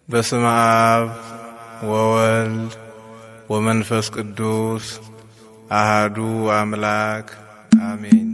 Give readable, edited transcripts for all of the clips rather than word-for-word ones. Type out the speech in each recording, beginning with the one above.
በስመ አብ ወወልድ ወመንፈስ ቅዱስ አሐዱ አምላክ አሜን።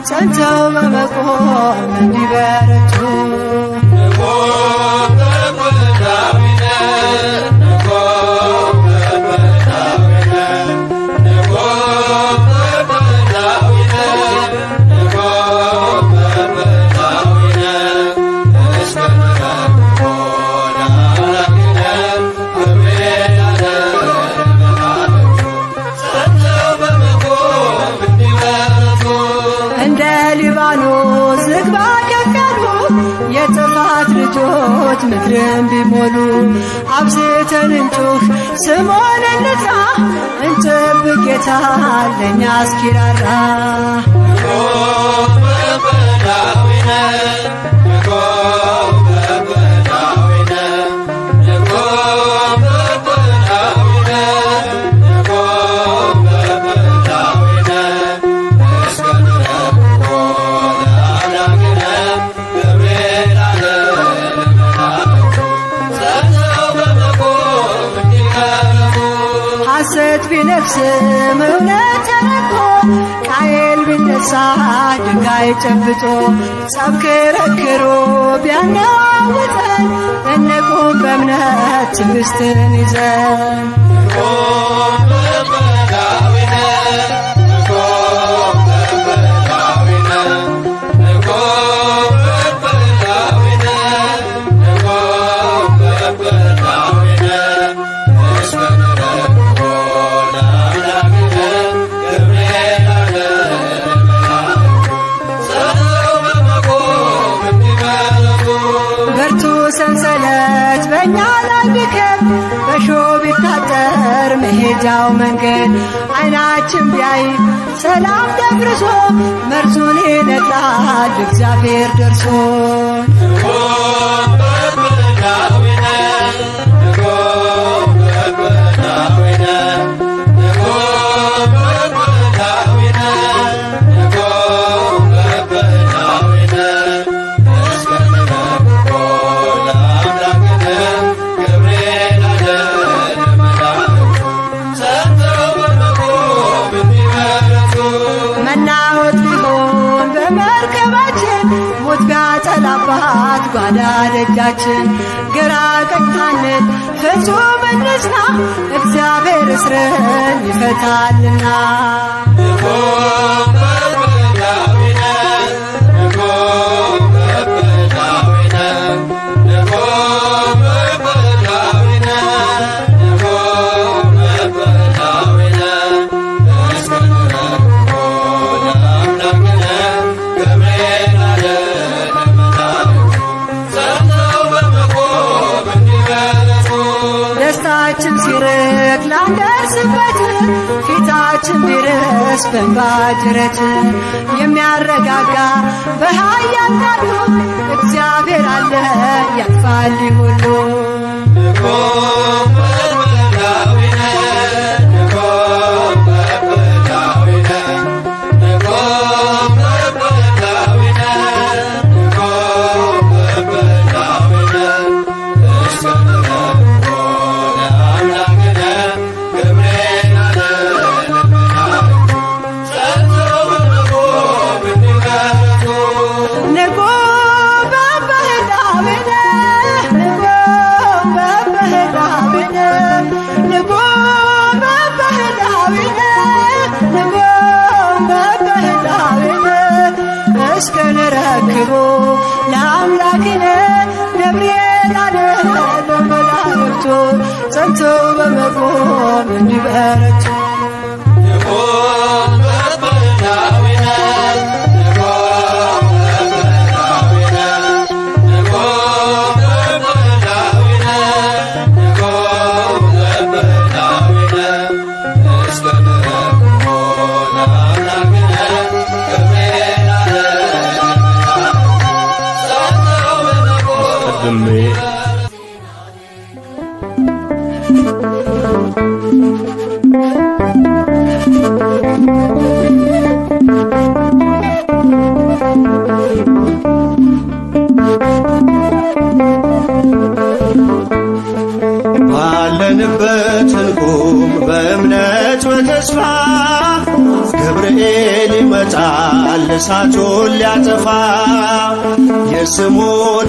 ጸንተው በመቆም እንዲበረቱ ምድርን ቢሞሉ አብዝተን እንጩህ ስሙን እንጥራ እንጠብቅ ጌታ ለእኛ እስኪራራ። ቢነፍስም እውነት ተረቆ ቃየል ቢነሳ ድንጋይ ጨብጦ ጸብ ክርክሩ ቢያናውጠን እንቁም በእምነት ትዕግስትን ይዘን። ሰንሰለት በእኛ ላይ ቢከብ በሾህ ቢታጠር መሄጃው መንገድ ዓይናችን ቢያይ ሰላም ደፍርሶ መርዙን ይነቅላል እግዚአብሔር ደርሶ። ጓዳ ደጃችን ግራ ቀኝ ሳንል ፍጹም እንጽና እግዚአብሔር እስርን ይፈታልና። ደስታችን ሲርቅ ላንደርስበት ፊታችን ቢርስ በእንባ ጅረት የሚያረጋጋ በኃያል ቃሉ እግዚአብሔር አለ ያልፋል ሁሉ። አቅርቦ ለአምላክነ ገብርኤል አለ ለመላእክቱ ጸንተው በመቆም እንዲበረቱ ባለንበት እንቁም በእምነት በተስፋ ገብርኤል ይመጣል እሳቱን ሊያጠፋ የስሙ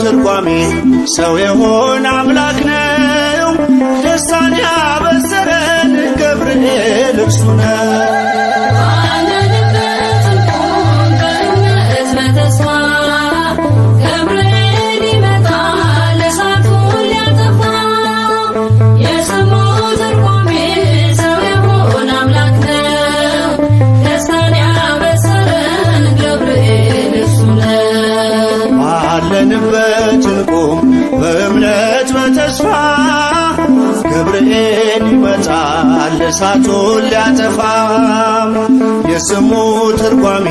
ትርጓሜ ሰው የሆነ አምላክ ነው ደስታን ያበሰረን ገብርኤል እርሱ ነው። ባለንበት እንቁም በእምነት በተስፋ ገብርኤል ይመጣል እሳቱን ሊያጠፋ የስሙ ትርጓሜ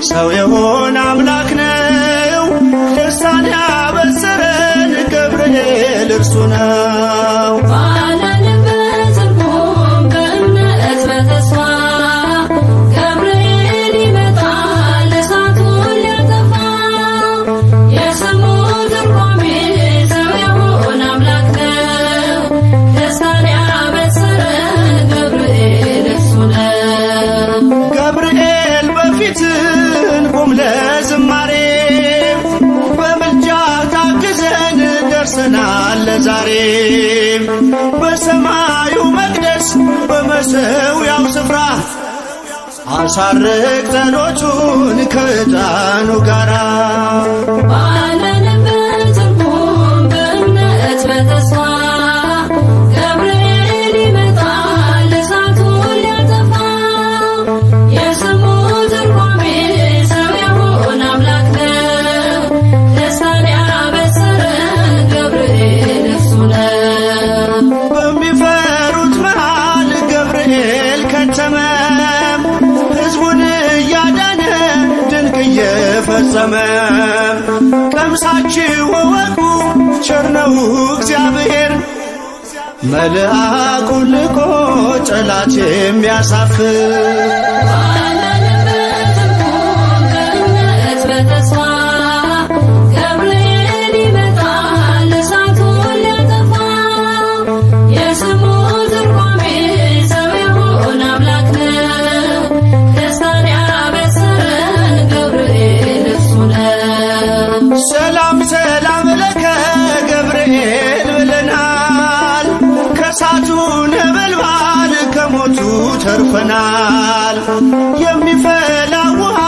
ሰው የሆነ አምላክ ነው ደስታን ያበሰረን ገብርኤል እርሱ ነው። እንቁም ለዝማሬ በምልጃ ታግዘን ደርሰናል ለዛሬ በሰማዩ መቅደስ በመሠዊያው ስፍራ አሳርግ ጸሎቱን ከዕጣኑ ጋራ ባለንበት እንቁም በእምነት በተስፋ ፈጸመ ቀምሳችሁ ወቁ ቸር ነው እግዚአብሔር መልአኩን ልኮ ጠላት የሚያሳፍር ሰላም ሰላም ለከ ገብርኤል ብለናል ከእሳቱ ነበልባል ከሞቱ ተርፈናል የሚፈላ ውሃ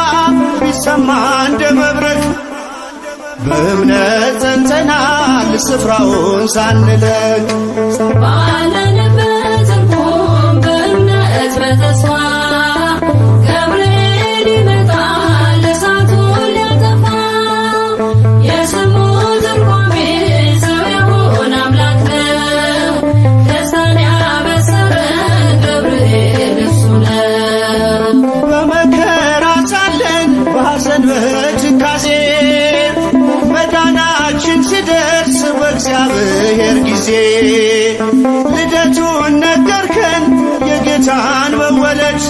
ቢሰማ እንደ መብረቅ በእምነት ጸንተናል ስፍራውን ሳንለቅ ባለንበት እንቁም በእምነት በተስፋ በትካዜ መዳናችን ሲደርስ በእግዚአብሔር ጊዜ ልደቱን ነገርከን የጌታን መወለድ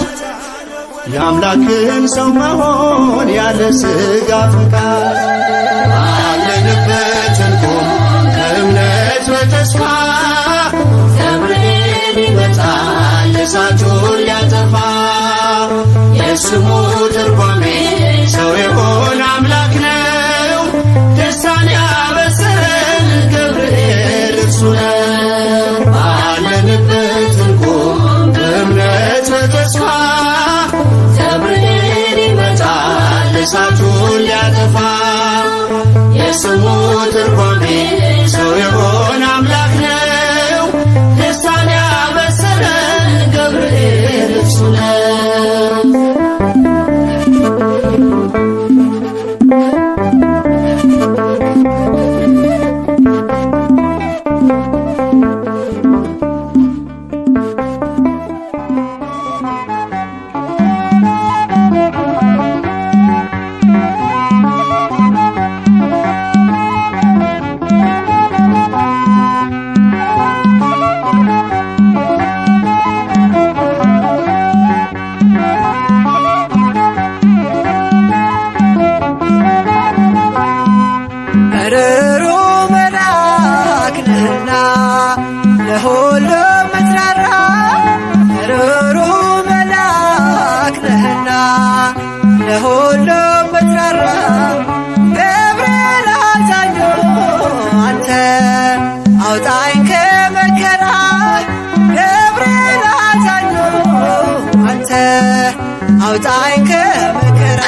የአምላክን ሰው መሆን ያለ ሥጋ ፈቃድ ባለንበት እንቁም ከእምነት በተስፋ ገብርኤል ይመጣል እሳቱን ሊያጠፋ የስሙ ትርጓሜ ሰው የሆነ አምላክ ነው ደስታን ያበሰረን ገብርኤል እርሱ ነው። ባለንበት እንቁም በእምነት በተስፋ ገብርኤል ይመጣል እሳቱን ሊያጠፋ የስሙ ትርጓሜ ሰው የሆነ አምላክ ነው። ደስታን ያበሰረን ገብርኤል እሱ ነው። ርሩ መልአክ ነህና ለሁሉም ምትራራ ርሩ መልአክ ነህና ለሁሉም ምትራራ ገብርኤል አዛኙ አንተ አውጣኝ ከመከራ ገብርኤል አዛኙ አንተ አውጣኝ ከመከራ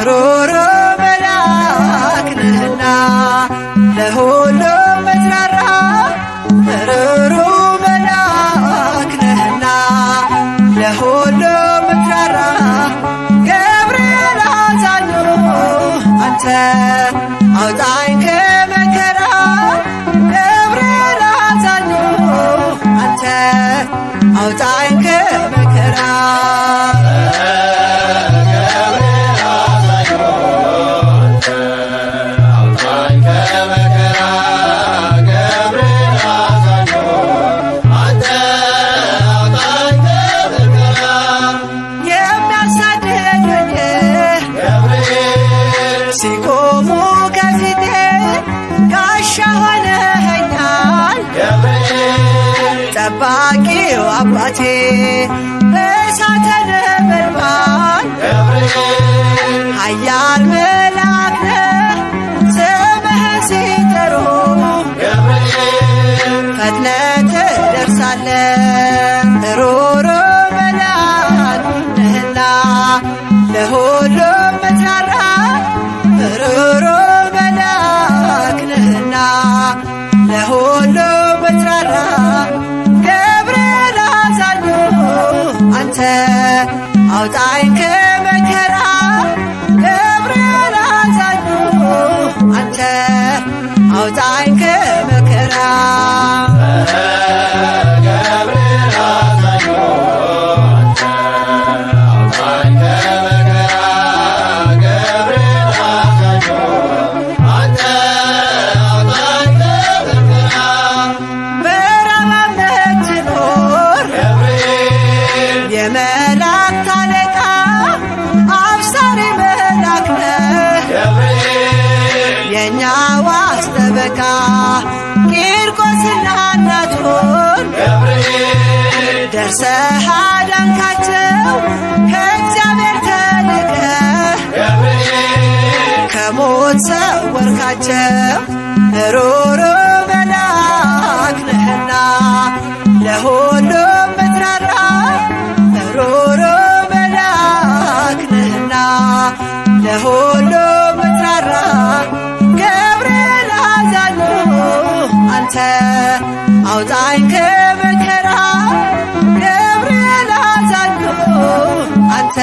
ሩሩ መልአክ ነህና ለሁሉም ምትራራ ሩሩ መልአክ ነህና ለሁሉም ምትራራ ገብርኤል አዛኙ አንተ አውጣኝ ከመከራ ገብርኤል አዛኙ አንተ አውጣኝ ከመከራ ሲቆሙ ከፊቴ ጋሻ ሆነኸኛል ጠባቂው አባቴ እሳተ ነበልባል ኃያል መልአክ ነህ ስምህን ሲጠሩ ፈጥነህ ትደርሳለህ ሩሩ መልአክ ነህና ለሁሉም ምትራራ ሩሩ መልአክ ነህና ለሁሉም ምትራራ ገብርኤል አዛኙ አንተ አውጣኝ ከመከራ ገብርኤል አዛኙ አንተ አውጣኝ ከመከራ የመላእክት አለቃ አብሳሪ መልአክ ነህ የእኛ ዋስ ጠበቃ ቂርቆስና እናቱን ደርሰህ አዳንካቸው ከእግዚአብሔር ተልከህ ከሞት ሰወርካቸው ሩሩ መልአክ ነህና ለሁሉም ምትራራ ሩሩ መልአክ ነህና ለሁሉም ምትራራ ገብርኤል አዛኙ አንተ አውጣኝ ከመከራ ገብርኤል አዛኙ አንተ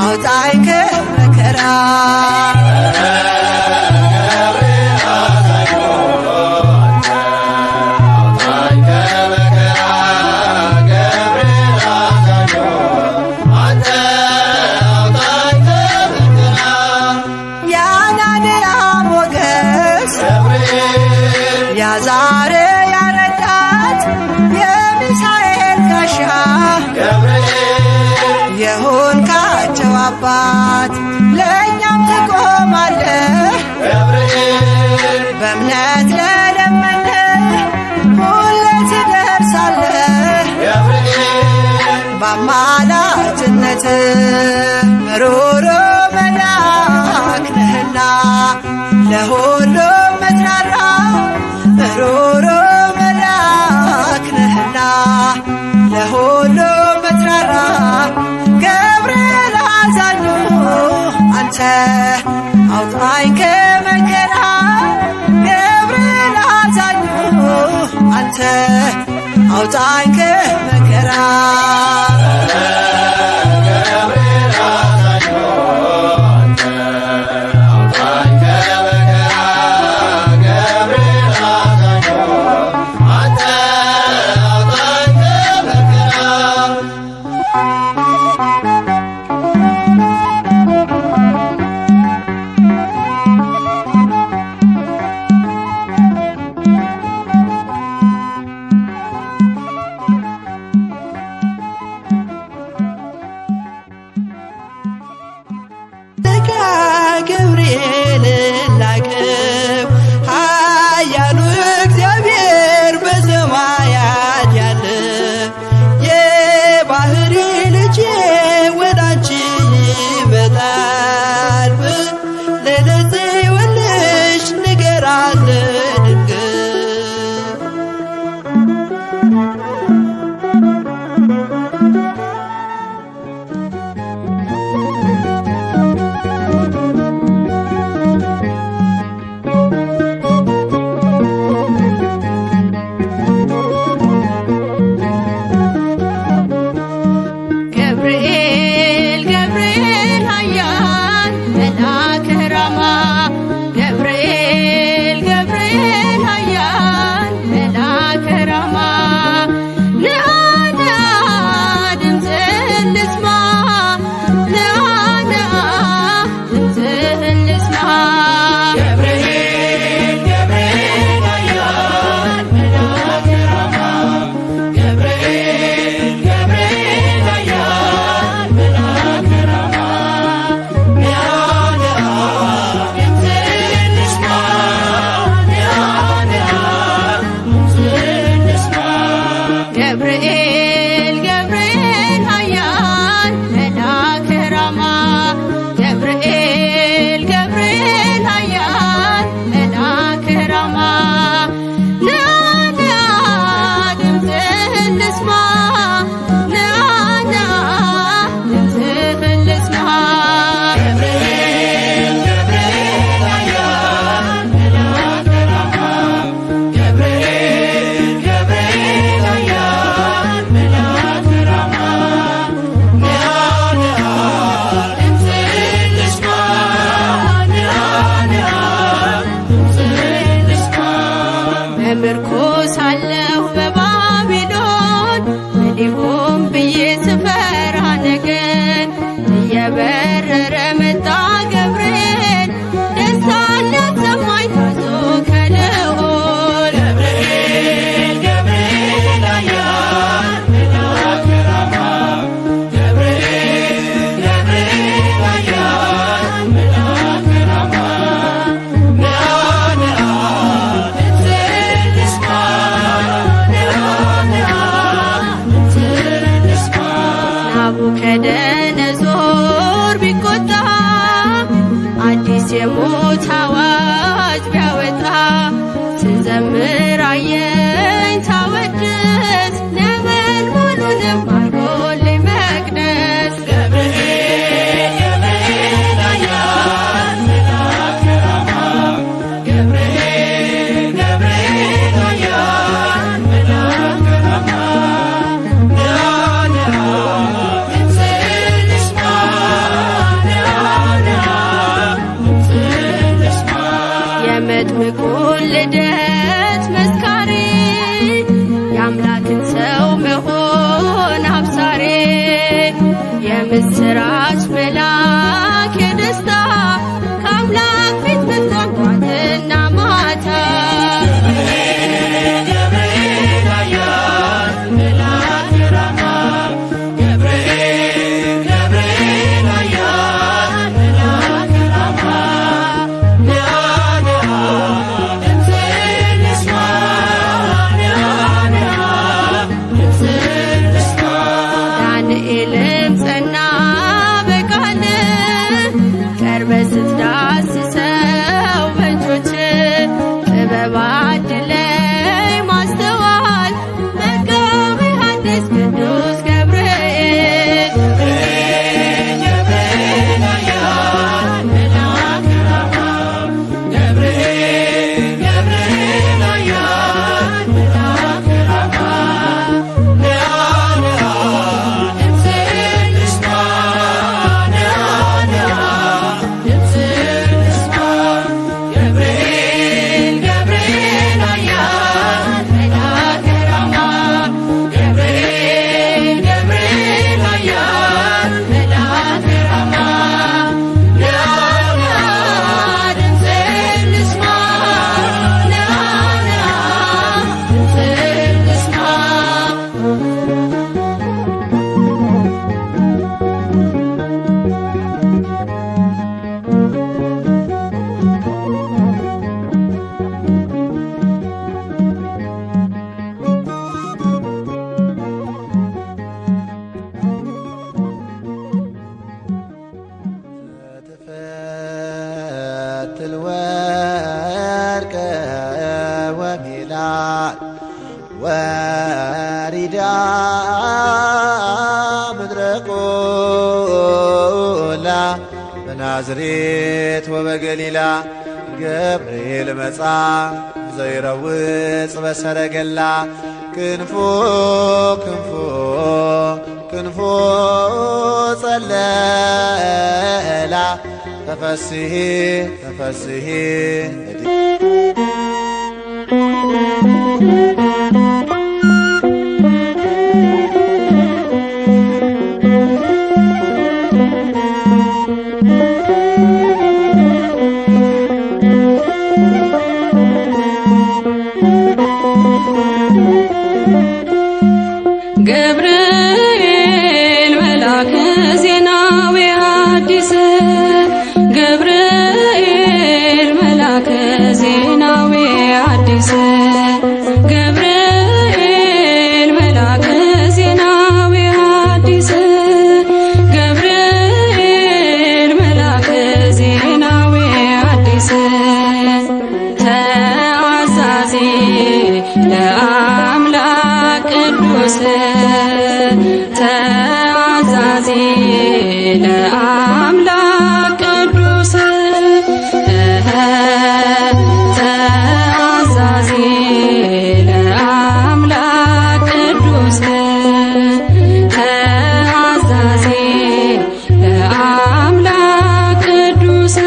አውጣኝ ከመከራ ያዛሬ ያረዳት የሚሳኤል ጋሻ የሆንካቸው አባት ለእኛም ትቆማለህ በእምነት ለለመነ ሁሌ ትደርሳለህ በአማላጅነት ሩሩ መልአክ ነህና ለሁሉም መትራራ ሩሩ መልአክ ነህና ለሁሉም መትራራ ገብርኤል አዛኙ አንተ አውጣኝ ከመከራ ገብርኤል አዛኙ አንተ አውጣኝ ከመከራ ገብርኤል ላቅም ኃያሉ እግዚአብሔር በሰማያት ያለ የባህሪ ልጄ ወዳንቺ ይመጣል ለጽዮን ልጅ ንገራት ለድንግል ናቡከደነጾር ቢቆጣ አዲስ የሞት አዋጅ ቢያወጣ ስንዘምር አየኝ ሳወድስ ነበልባሉንም አርጎልኝ መቅደስ ገብርኤል ገብርኤል ኃያል መልአከ ራማ ገብርኤል ገብርኤል ኃያል መልአከ ራማ በናዝሬት ወበገሊላ ገብርኤል መጻ ዘይረውጽ በሰረገላ ክንፎ ክንፎ ክንፎ ጸለላ ተፈስሒ ተፈስሒ ገብርኤል መልአከ ዜናዊ ሐዲስ ገብርኤል መልአከ ዜናዊ ሐዲስ ገብርኤል መልአከ ዜናዊ ሐዲስ ገብርኤል መልአከ ዜናዊ ሐዲስ ተአዛዚ ለአምላክ ቅዱስ ተአዛዚ ለአምላክ ቅዱስ ተአዛዚ ለአምላክ ቅዱስ ተአዛዚ ለአምላክ ቅዱስ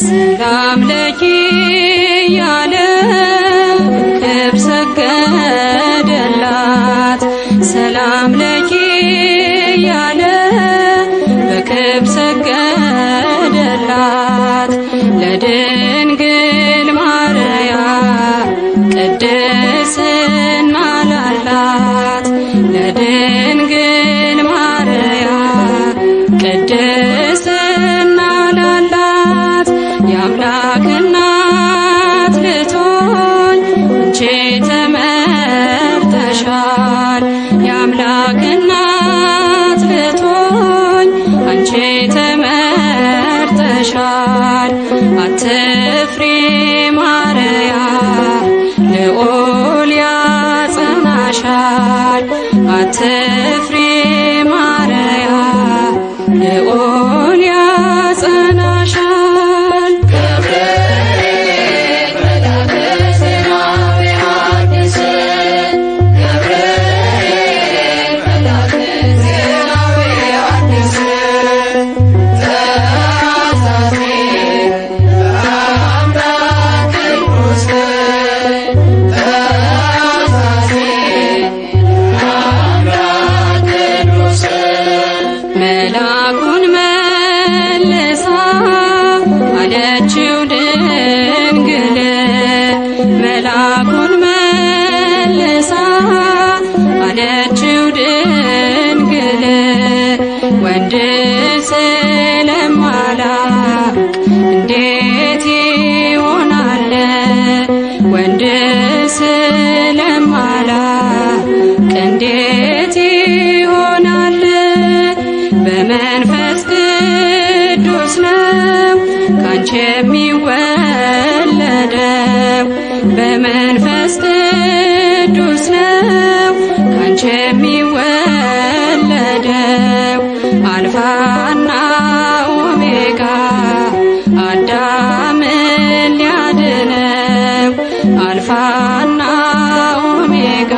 ሰላም ለኪ ያለ ክብር ሰገደላት ሰላም ለኪ ያለ በክብር ሰገደላት ለድንግል ማርያም ቅድስና ላላት ለድንግል ማርያም ቅድስና ላላት የአምላክ እናት ልትሆኝ አንቺ ተመርጠሻል የአምላክ እናት ልትሆኝ አንቺ ተመርጠሻል አትፍሪ ማርያም ልዑል ያጸናሻል አትፍሪ ማርያም ልዑል ያጸናሻል ገብርኤል መልአከ ዜናዊ ሐዲስ ገብርኤል መልአከ ዜናዊ ሐዲስ ተአዛዚ ለአምላክ ቅዱስ ተአዛዚ ለአምላክ ቅዱስ መልአኩን መልሳ አለችው ድንግል መልአኩን መልሳ አለችው ድንግል ወንድ ስለማላውቅ እንዴት ይሆናል ወንድ ስለማላውቅ እንዴት ይሆናል በመንፈስ ቅዱስ ነው ካንቺ የሚወለደው በመንፈስ ቅዱስ ነው ካንቺ የሚወለደው አልፋና ኦሜጋ አዳምን ሊያድነው አልፋና ኦሜጋ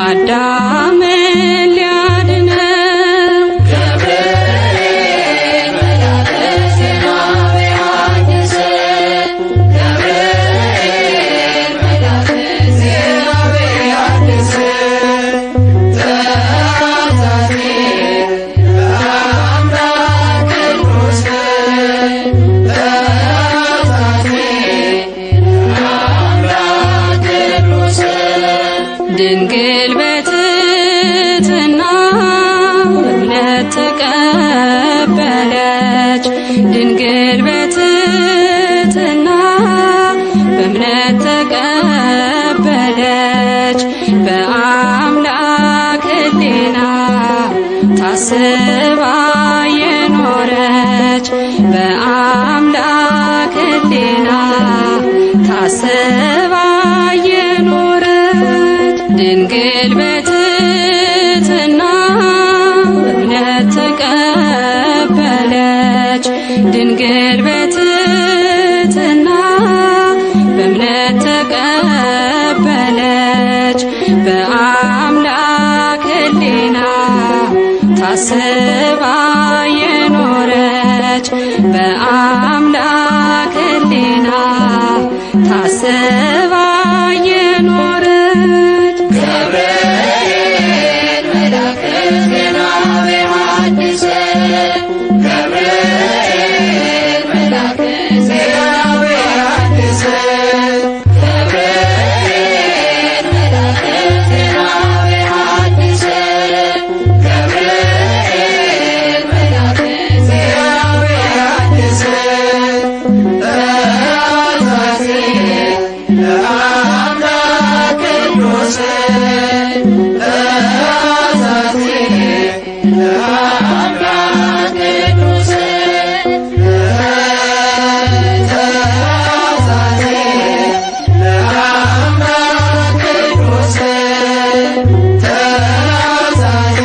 አዳምን ሊያድነው ገብርኤል መልአከ ዜናዊ ሐዲስ ገብርኤል መልአከ ዜናዊ ሐዲስ ተአዛዚ ለአምላክ ቅዱስ ተአዛዚ ለአምላክ ቅዱስ ድንግል በትሕትና እምነት ተቀበለች ድንግል በትሕትና በእምነት ተቀበለች በአምላክ ሕሊና ታስባ የኖረች በአምላክ ሕሊና ታስባ የኖረች ድንግል በትሕትና በእምነት ተቀበለች። ድንግል በትሕትና በእምነት ተቀበለች። በአምላክ ሕሊና ታስባ የኖረች በአምላክ ሕሊና ታስባ የኖረች ገብርኤል መልአከ ዜና ወሐዲስ ገብርኤል መልአከ ዜና ወሐዲስ ገብርኤል መልአከ ዜና ወሐዲስ ገብርኤል መልአከ ዜና ወሐዲስ ተአዛዚ ለአምላክ ቅዱስ ተአዛዚ ለአምላክ ቅዱስ ተአዛዚ ለአምላክ ቅዱስ ተአዛዚ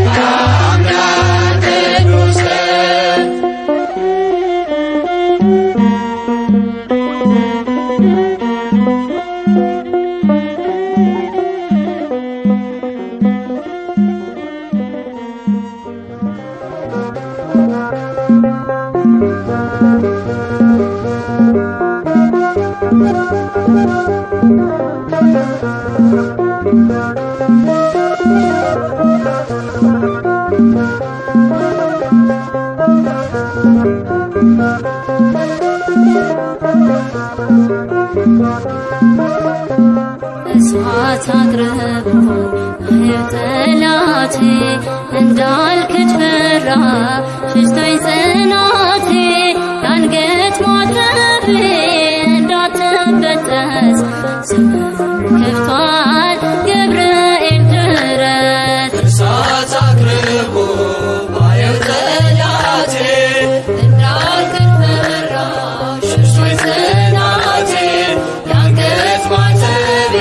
ለአምላክ ቅዱስ እሳት አቅርቦ ጠላቴ እንዳልክድ ፈራ ሽሽቶኝ ጽናቴ የአንገት ማተቤ እንዳትበጠስ ከፍቷል ገብርኤል ድረስ እሳት አቅርቦ ባየው ጠላቴ እንዳልክድ ፈራ ሽሽቶኝ ጽናቴ የአንገት ማተቤ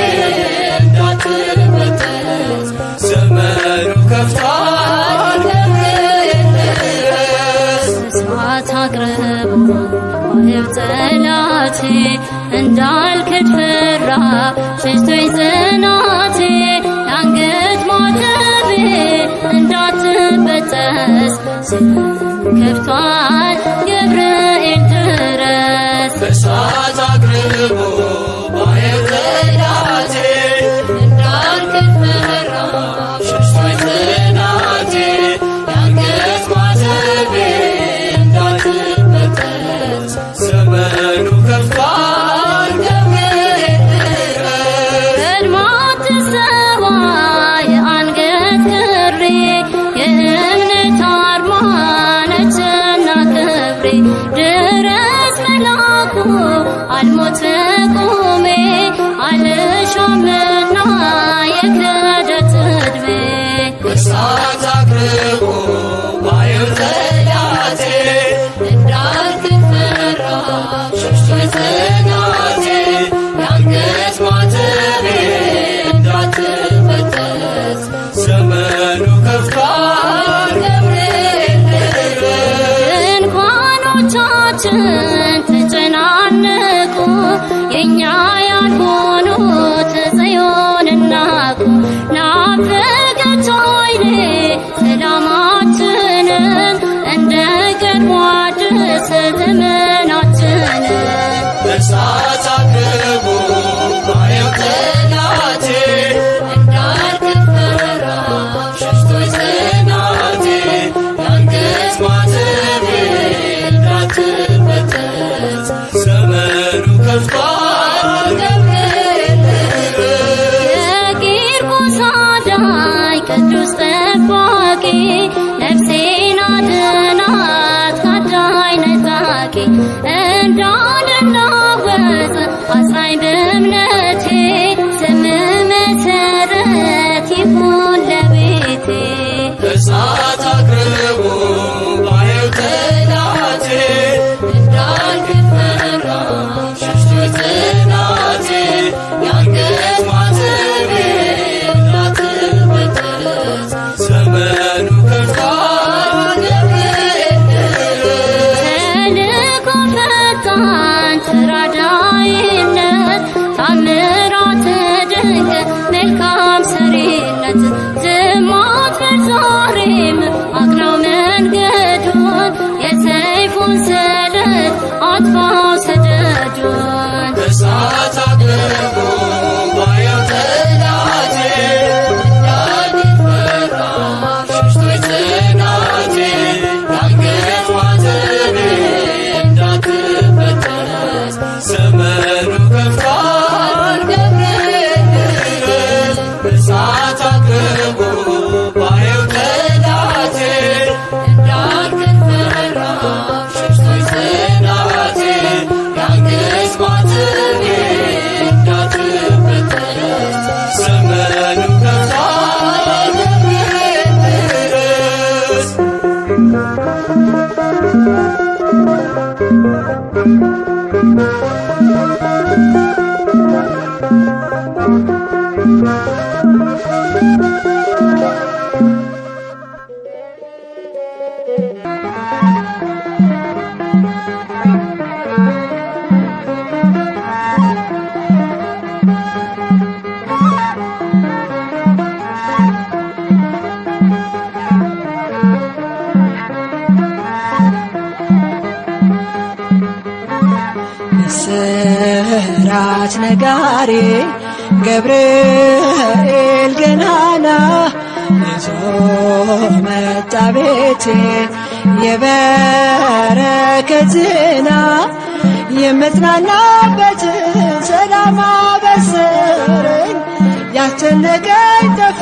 እንዳትበጠስ ዘመኑ ከፍቷል ገብርኤል ድረስ እሳት አቅርቦ ባየው ጠላቴ እንዳልክድ ፈራ ሽሽቶኝ ጽናቴ የአንገት ማተቤ እንዳትበጠስ ከፍቷል ገብርኤል ድረስ እሳት አቅርቦ ባየው ጠላቴ እንዳልክድ ፈራ ሽሽቶኝ ጽናቴ የአንገት ማተቤ እንዳትበጠስ ዘመኑ ከፍቷል ገብርኤል ድረስ ቀድማት ትሰዋ የአንገት ክሬ የእምነት አርማ ነችና ክብሬ ድረስ መላኩ አልሞት ቁሜ አልሻምና የክህደት ዕድሜ እሳት አቅርቦ ባየው ጠላቴ እንዳልክድ ፈራ ሽሽቶኝ ጽናቴ የአንገት ማተቤ እንዳትበጠስ ዘመኑ ከፍቷል ገብርኤል ድረስ ድንኳኖቻችን ተጨናነቁ የእኛ ያልሆኑት ጽዮንን ናቁ ናፈቀች ዓይኔ ሰላም ምስራች ነጋሪ ገብርኤል ገናና ይዞ መጣ ቤቴ የበረከት ዜና የምጽናናበትን ሰላም አበሰረኝ። ያስጨነቀኝ ጠፋ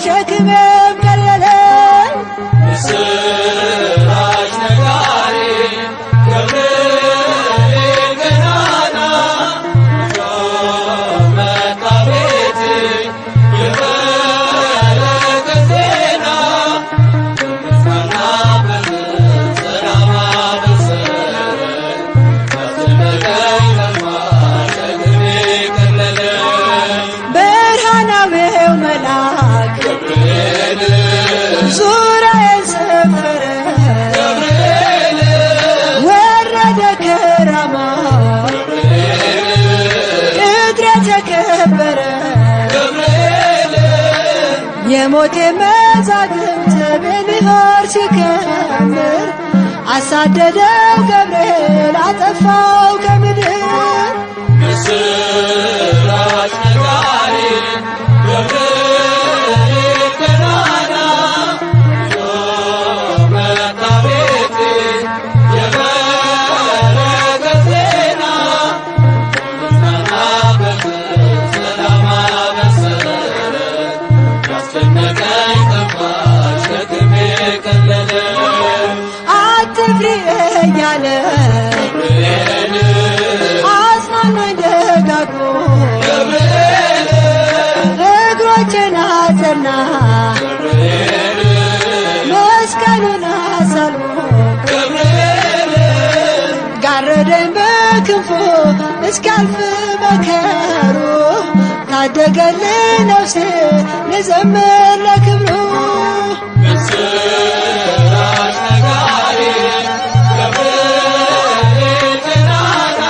ሸክሜም ቀለለኝ። ምስራች ነጋሪ ገብርኤል ገናና ይዞ መጣ ቤቴ የበረከት ዜና የምጽናናበትን ሰላም አበሰረኝ። ያስጨነቀኝ ጠፋ ሸክሜ ቀለለኝ። ብርሃናዊው መልአክ ገብርኤል ዙሪያዬን ሰፈረ፣ ወረደ ከራማ ቅጥሬ ተከበረ። የሞቴ መዛግብት በንሃር ሲከምር አሳደደው ገብርኤል አጠፋው ከምድር። ምስራች ነጋሪ ገብርኤል ገናና ይዞ መጣ ቤቴ የበረከት ዜና የምጽናናበትን ሰላም አበሰረኝ። ያስጨነቀኝ ጠፋ ሸክሜ ቀለለኝ። አትፍሪ እያለ ገብርኤል አጽናናኝ ደጋግሞ ገብርኤል እግሮቼን አጸና ገብርኤል መስቀሉን አሳልሞ ገብርኤል ጋረደኝ በክንፉ እስኪያልፍ መከሩ። ታደገልኝ ነፍሴ ልዘምር ለክብሩ። ምስራች ነጋሪ ገብርኤል ገናና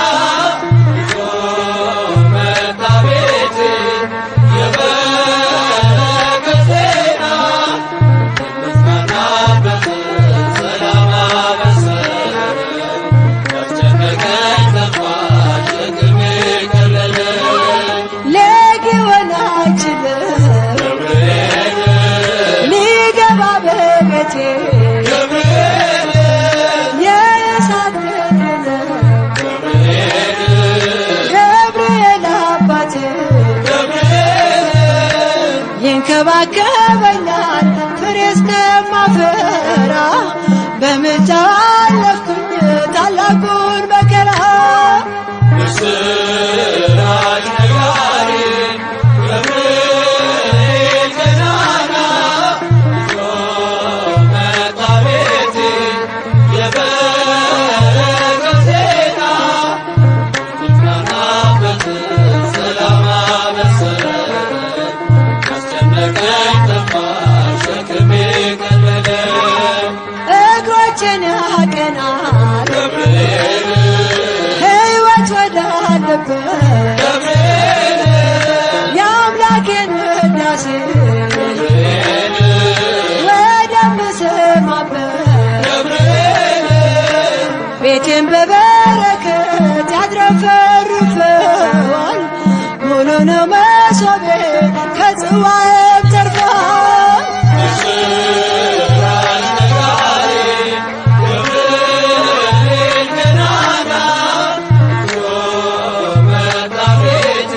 ይዞ መጣ ቤቴ የበረከት ዜና የምጽናናበትን ሰላም አበሰረኝ። ያስጨነቀኝ ጠፋ ሸክሜ ቀለለኝ። ሊሆን አይችልም ገብርኤል ሊገባ በቤቴ ገብርኤል የእሳት ቅጥር ነው ገብርኤል ገብርኤል አባቴ ገብርኤል ይንከባከበኛል ፍሬ እስከማፈራ። በምልጃው አለፍኩኝ ታላቁን መከራ። ምስራች ነጋሪ ገብርኤል ገናና ይዞ መጣ ቤቴ የበረከት ዜና የምጽናናበትን ሰላም አበሰረኝ። ያስጨነቀኝ ጠፋ ሸክሜ ቀለለኝ። እግሮቼን ያቀናል ገብርኤል ሕይወት ወዳለበት ገብርኤል የአምላኬን ውዳሴ ገብርኤል ወደምሰማበት ገብርኤል ቤቴን በበረከት ያትረፈርፈዋል። ሙሉ ነው መሶቤ ከጽዋዬም ተርፏል። ምስራች ነጋሪ ገብርኤል ገናና ይዞ መጣ ቤቴ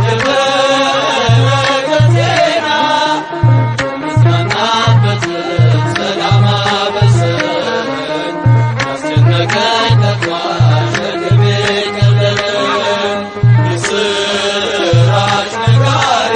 የበረከት ዜና የምጽናናበትን ሰላም አበሰረኝ። ያስጨነቀኝ ጠፋ ሸክሜ ቀለለኝ። ምስራች ነጋሪ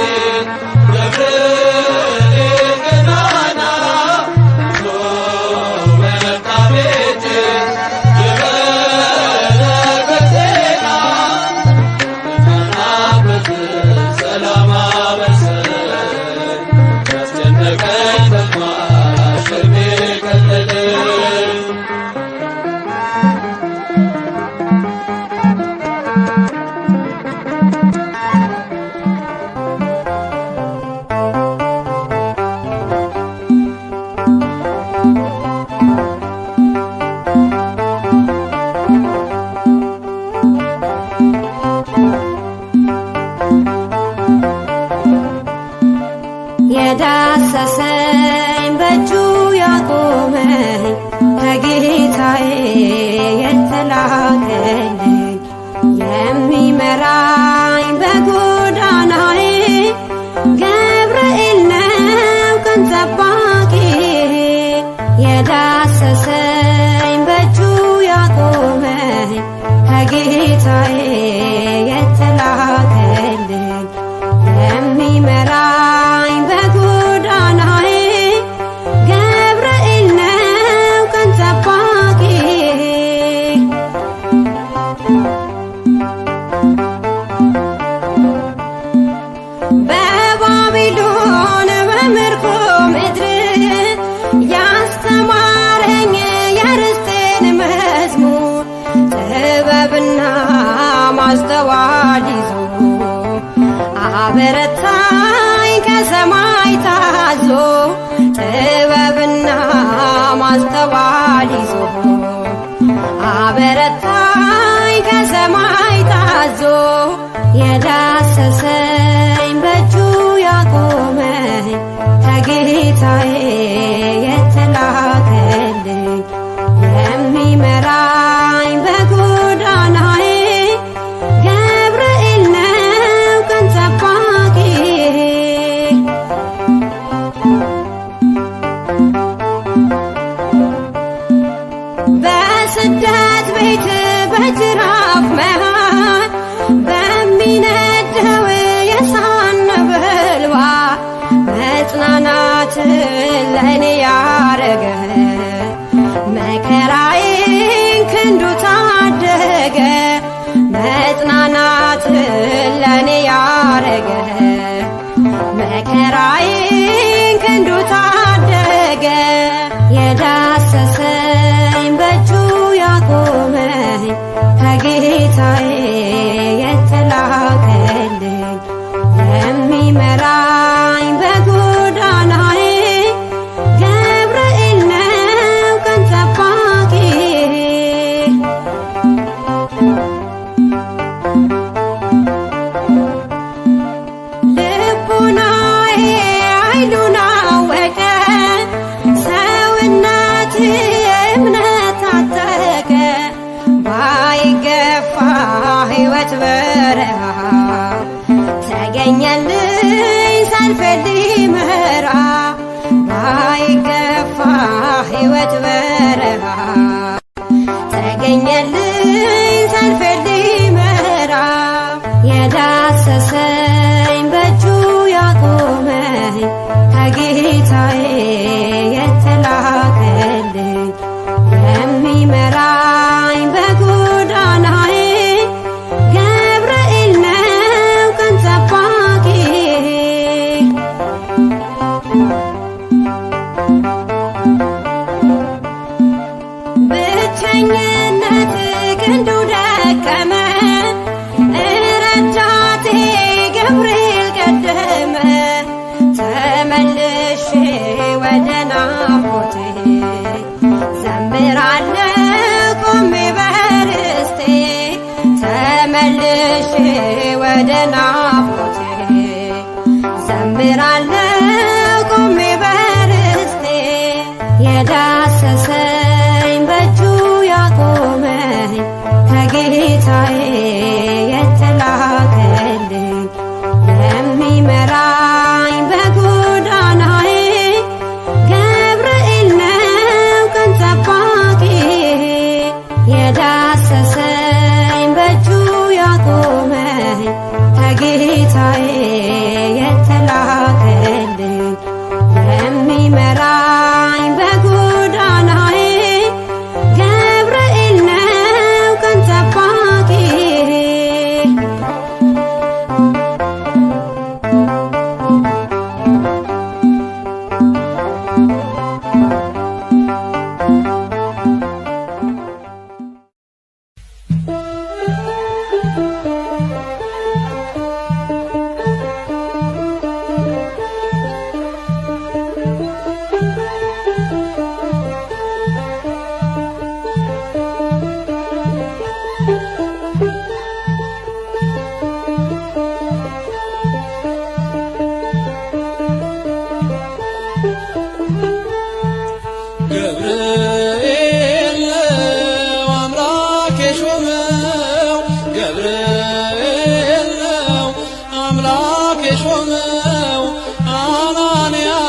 ማስተዋል ይዞ አበረታኝ ከሰማይ ታዞ የዳሰሰኝ በእጁ ያቆመኝ ከጌታዬ የተላከልኝ የሚመራኝ በጎዳናዬ ገብርኤል ነው ቀን ጠባቂዬ። በስደት ቤት በጅራፍ መሃል በሚነደው የእሳት ነበልባል መጽናናትን ለእኔ ያረገ መከራዬን ክንዱ ታደገ። መጽናናትን ለእኔ ያረገ መከራዬን ክንዱ ታደገ። የዳሰሰኝ በእጁ ያቆመኝ ከጌታዬ የተላከልኝ የሚመራኝ በጎዳናዬ ገብርኤል ነው ቀን ጠባቂዬ። ልቡናዬ ኃይሉን አወቀ ሰውነቴ እምነት ታጠቀ። ባይገፋ ሕይወት በረሃ ተገኘልኝ ሰልፌን ሊመራ። ባይገፋ ሕይወት በረሃ ተገኘልኝ ሰልፌን ሊመራ። የዳሰሰኝ በእጁ ያቆመኝ ከጌታዬ የተላከልኝ የሚመራኝ በጎዳናዬ ገብርኤል ነው ቀን ጠባቂዬ። ብቸኝነት ክንዱ ደከመ ረዳቴ ገብርኤል ቀደመ። ተመልሼ ወደ ናፍቆቴ ዘምራለሁ ቆሜ በርስቴ። ተመልሼ ወደ ናፍቆቴ ዘምራለሁ ቆሜ በርስቴ። የዳሰሰኝ በእጁ ያቆመኝ ከጌታዬ የተላከልኝ የሚመራኝ በጎዳናዬ ገብርኤል ነው ቀን ጠባቂዬ። የዳሰሰኝ በእጁ ያቆመኝ ከጌታዬ የተላከልኝ የሚመራኝ በጎዳናዬ ገብርኤል ነው ቀን ጠባቂዬ። ገብርኤል ነው አምላክ የሾመው ገብርኤል ነው አምላክ የሾመው አናንያን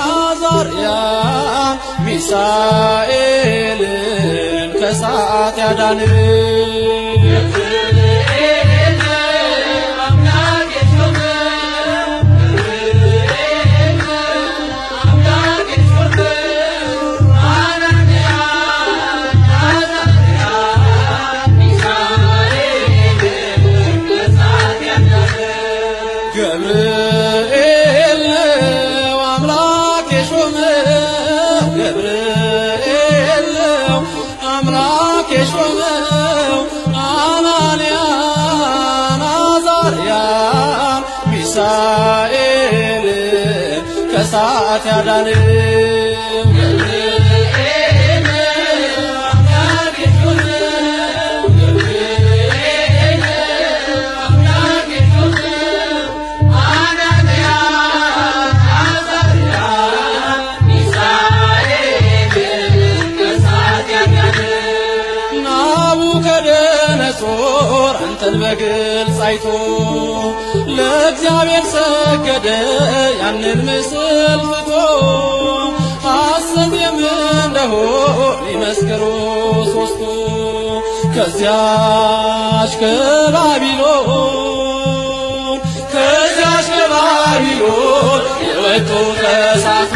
አዛርያ ሚሳኤልን ከእሳት ያዳነው ገብርኤል ነው አምላክ የሾመው ገብርኤል ነው አምላክ የሾመው አናንያን አዛርያን ሚሳኤልን ከእሳት ያዳነው ጦር አንተን በግልጽ አይቶ ለእግዚአብሔር ሰገደ ያንን ምስል ትቶ ሐሰት እንደሆን ይመስክሩ ሦስቱ ከዚያች ከባቢሎን የወጡ ተሳቱ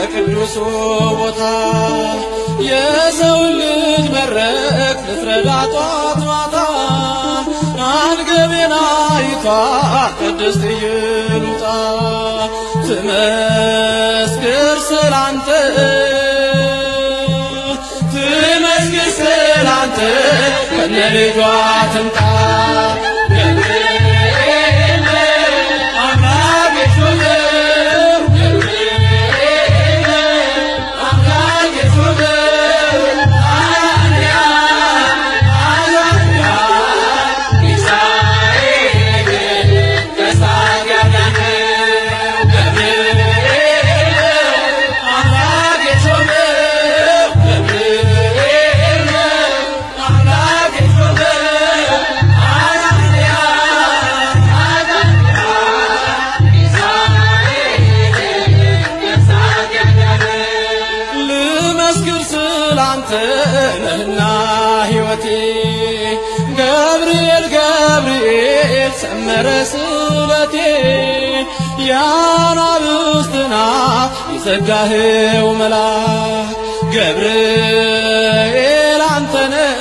ከቅዱሱ ቦታ የሰው ልጅ መረቅ ልትረዳ ጧት ማታ አንገቤና ይቷ ቅድስት ኢየሉጣ ትመስክር ስላንተ ከነ ልጇ ትምጣ ስላንተ ነህና ሕይወቴ ገብርኤል ገብርኤል ሰመረ ስለቴ የአናብስትን አፍ የዘጋኸው መልአክ ገብርኤል አንተ ነህ